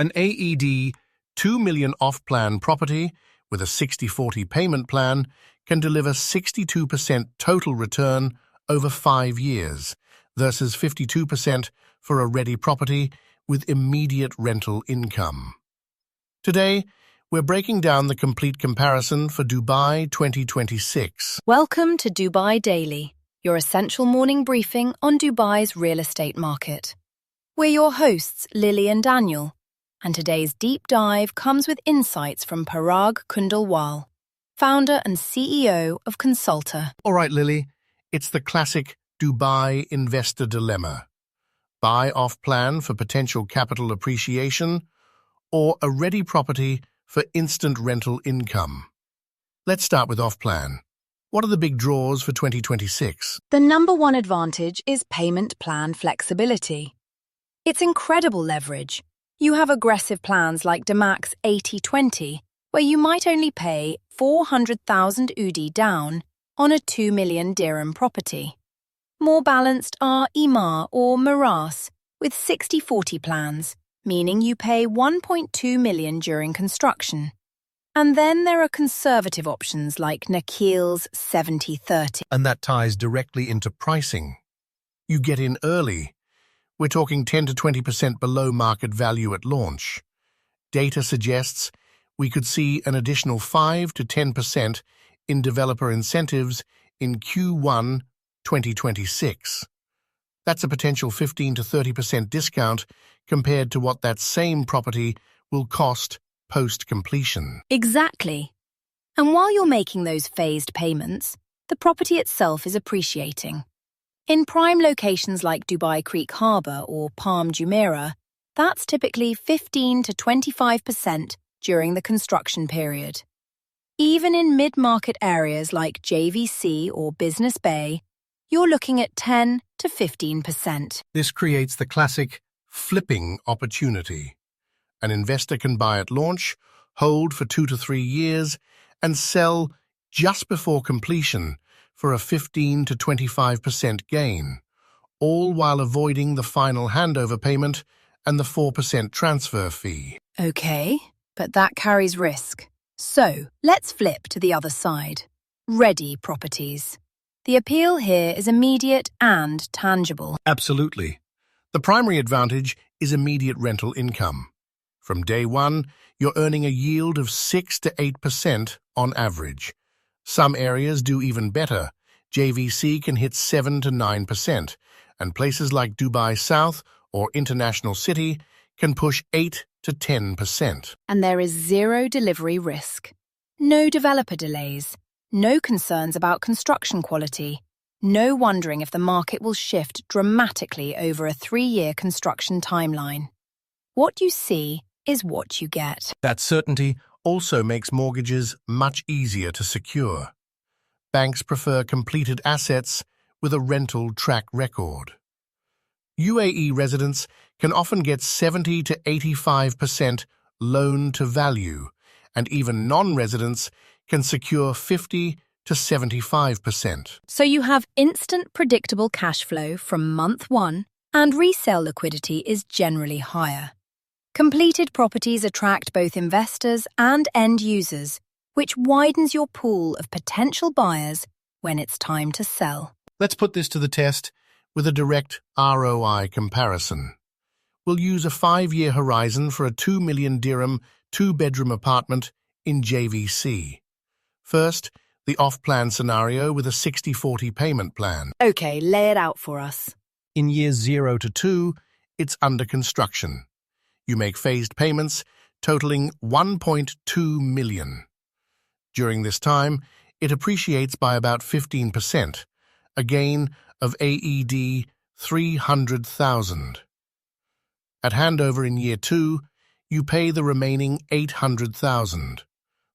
An AED 2 million off-plan property with a 60/40 payment plan can deliver 62% total return over 5 years versus 52% for a ready property with immediate rental income. Today, we're breaking down the complete comparison for Dubai 2026. Welcome to Dubai Daily, your essential morning briefing on Dubai's real estate market. We're your hosts, Lily and Daniel, and today's deep dive comes with insights from Parag Kundalwal, founder and CEO of Consultaa. All right, Lily, it's the classic Dubai investor dilemma. Buy off-plan for potential capital appreciation or a ready property for instant rental income. Let's start with off-plan. What are the big draws for 2026? The number one advantage is payment plan flexibility. It's incredible leverage. You have aggressive plans like DMAX 80/20, where you might only pay 400,000 UD down on a 2 million dirham property. More balanced are IMAR or Miras, with 60/40 plans, meaning you pay 1.2 million during construction. And then there are conservative options like Nakhil's 70/30. And that ties directly into pricing. You get in early. We're talking 10 to 20% below market value at launch. Data suggests we could see an additional 5 to 10% in developer incentives in Q1 2026. That's a potential 15 to 30% discount compared to what that same property will cost post-completion. Exactly. And while you're making those phased payments, the property itself is appreciating. In prime locations like Dubai Creek Harbour or Palm Jumeirah, that's typically 15 to 25% during the construction period. Even in mid-market areas like JVC or Business Bay, you're looking at 10 to 15%. This creates the classic flipping opportunity. An investor can buy at launch, hold for 2 to 3 years, and sell just before completion for a 15 to 25% gain, all while avoiding the final handover payment and the 4% transfer fee. Okay, but that carries risk. So, let's flip to the other side. Ready properties. The appeal here is immediate and tangible. Absolutely. The primary advantage is immediate rental income. From day one, you're earning a yield of 6 to 8% on average. Some areas do even better. JVC can hit 7 to 9%, and places like Dubai South or International City can push 8 to 10%. And there is zero delivery risk. No developer delays. No concerns about construction quality. No wondering if the market will shift dramatically over a 3-year construction timeline. What you see is what you get. That certainty also makes mortgages much easier to secure. Banks prefer completed assets with a rental track record. UAE residents can often get 70 to 85% loan to value, and even non-residents can secure 50 to 75%. So you have instant predictable cash flow from month one, and resale liquidity is generally higher. Completed properties attract both investors and end users, which widens your pool of potential buyers when it's time to sell. Let's put this to the test with a direct ROI comparison. We'll use a 5-year horizon for a 2 million dirham 2-bedroom apartment in JVC. First, the off-plan scenario with a 60/40 payment plan. Okay, lay it out for us. In years 0 to 2, it's under construction. You make phased payments totaling 1.2 million. During this time, it appreciates by about 15%, a gain of AED 300,000. At handover in year 2, you pay the remaining 800,000.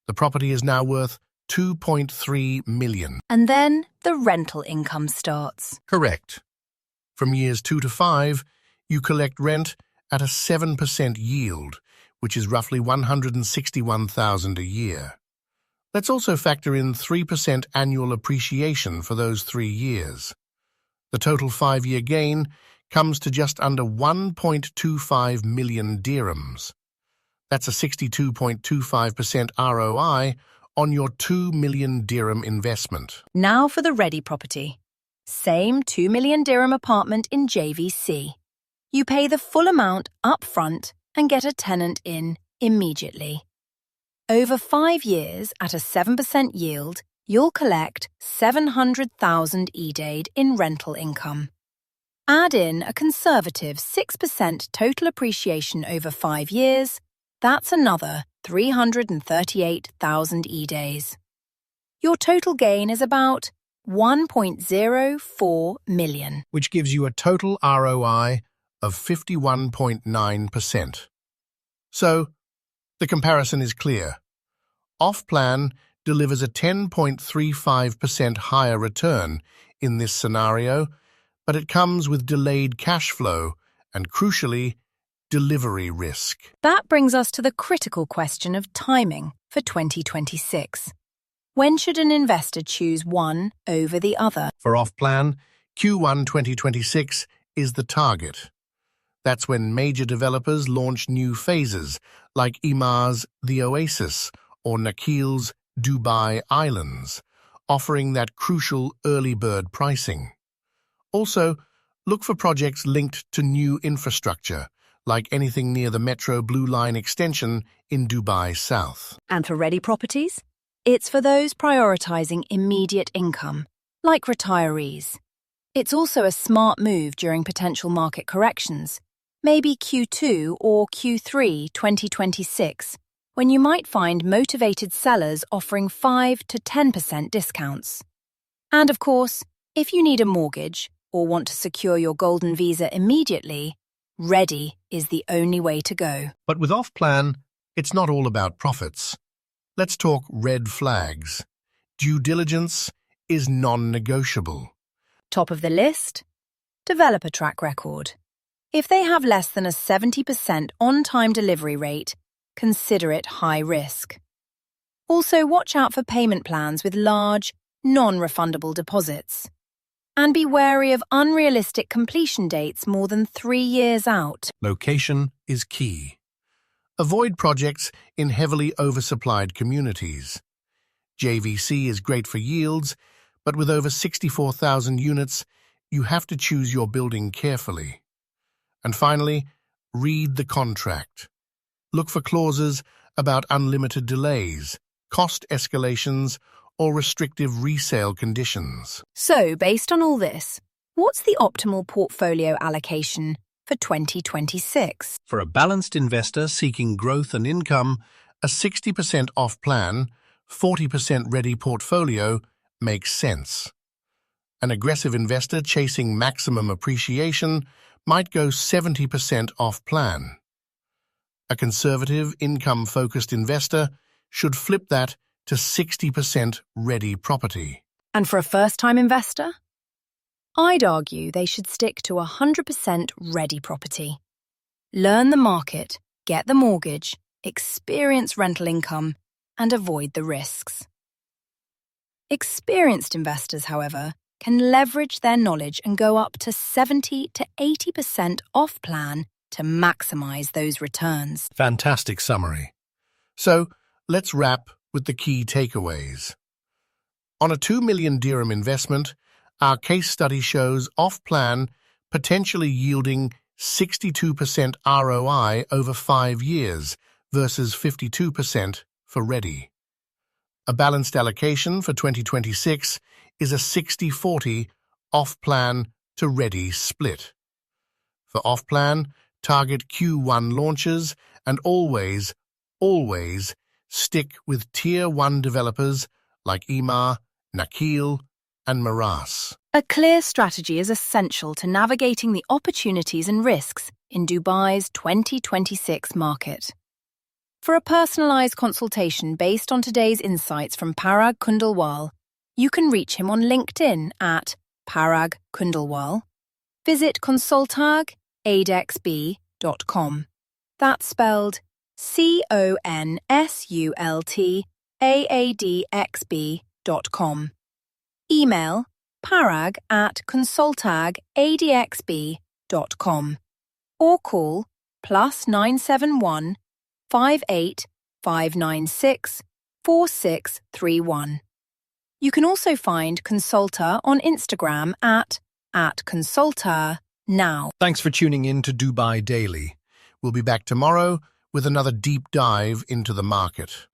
The property is now worth 2.3 million. And then the rental income starts. Correct. From years 2 to 5, you collect rent at a 7% yield, which is roughly 161,000 a year. Let's also factor in 3% annual appreciation for those 3 years. The total 5-year gain comes to just under 1.25 million dirhams. That's a 62.25% ROI on your 2 million dirham investment. Now for the ready property. Same 2 million dirham apartment in JVC. You pay the full amount up front and get a tenant in immediately. Over 5 years at a 7% yield, you'll collect 700,000 eDaid in rental income. Add in a conservative 6% total appreciation over 5 years, that's another 338,000 eDays. Your total gain is about 1.04 million. Which gives you a total ROI of 51.9%. So, the comparison is clear. Off-plan delivers a 10.35% higher return in this scenario, but it comes with delayed cash flow and, crucially, delivery risk. That brings us to the critical question of timing for 2026. When should an investor choose one over the other? For off-plan, Q1 2026 is the target. That's when major developers launch new phases, like Imar's The Oasis or Nakhil's Dubai Islands, offering that crucial early bird pricing. Also, look for projects linked to new infrastructure, like anything near the Metro Blue Line extension in Dubai South. And for ready properties? It's for those prioritizing immediate income, like retirees. It's also a smart move during potential market corrections, maybe Q2 or Q3 2026, when you might find motivated sellers offering 5 to 10% discounts. And of course, if you need a mortgage or want to secure your golden visa immediately, ready is the only way to go. But with off-plan, it's not all about profits. Let's talk red flags. Due diligence is non-negotiable. Top of the list? Developer track record. If they have less than a 70% on-time delivery rate, consider it high risk. Also, watch out for payment plans with large, non-refundable deposits. And be wary of unrealistic completion dates more than 3 years out. Location is key. Avoid projects in heavily oversupplied communities. JVC is great for yields, but with over 64,000 units, you have to choose your building carefully. And finally, read the contract. Look for clauses about unlimited delays, cost escalations, or restrictive resale conditions. So, based on all this, what's the optimal portfolio allocation for 2026? For a balanced investor seeking growth and income, a 60% off-plan, 40% ready portfolio makes sense. An aggressive investor chasing maximum appreciation might go 70% off-plan. A conservative, income-focused investor should flip that to 60% ready property. And for a first-time investor? I'd argue they should stick to 100% ready property. Learn the market, get the mortgage, experience rental income, and avoid the risks. Experienced investors, however, can leverage their knowledge and go up to 70 to 80% off-plan to maximize those returns. Fantastic summary. So, let's wrap with the key takeaways. On a 2 million dirham investment, our case study shows off-plan potentially yielding 62% ROI over 5 years versus 52% for ready. A balanced allocation for 2026 is a 60-40 off-plan to ready split. For off-plan, target Q1 launches and always stick with Tier 1 developers like Imar, Nakhil, and Maras. A clear strategy is essential to navigating the opportunities and risks in Dubai's 2026 market. For a personalized consultation based on today's insights from Parag Kundalwal, you can reach him on LinkedIn at Parag Kundalwal. Visit consultagadxb.com. That's spelled consultagadxb.com. Email parag@consultagadxb.com or call +971 58 596 4631. You can also find Consultaa on Instagram at Consultaa now. Thanks for tuning in to Dubai Daily. We'll be back tomorrow with another deep dive into the market.